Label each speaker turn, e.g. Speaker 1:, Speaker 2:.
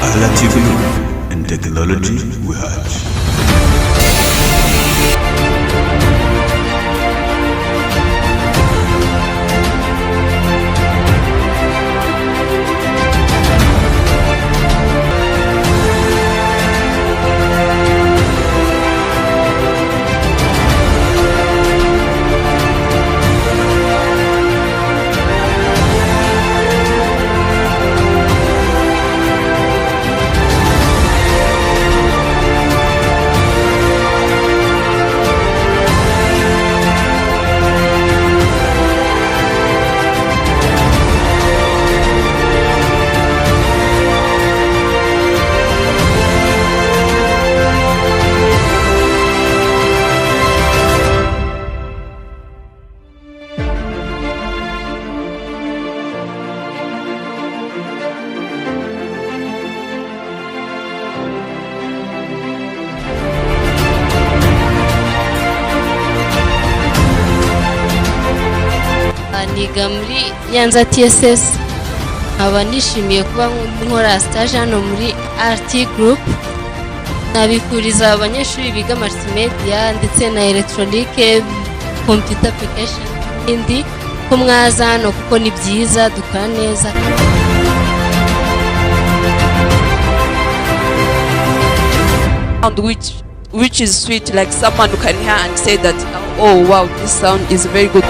Speaker 1: Ala TV and technology we have.
Speaker 2: niga muri Nyanza TSS nkaba nishimiye kuba nkora stage hano muri RT Group. Nabikuriza abanyeshuri biga multimedia ndetse na electronique computer application indi ko mwaza hano kuko ni byiza dukora neza.
Speaker 3: And which is sweet, like someone who can hear and say that, oh wow, this sound is very good.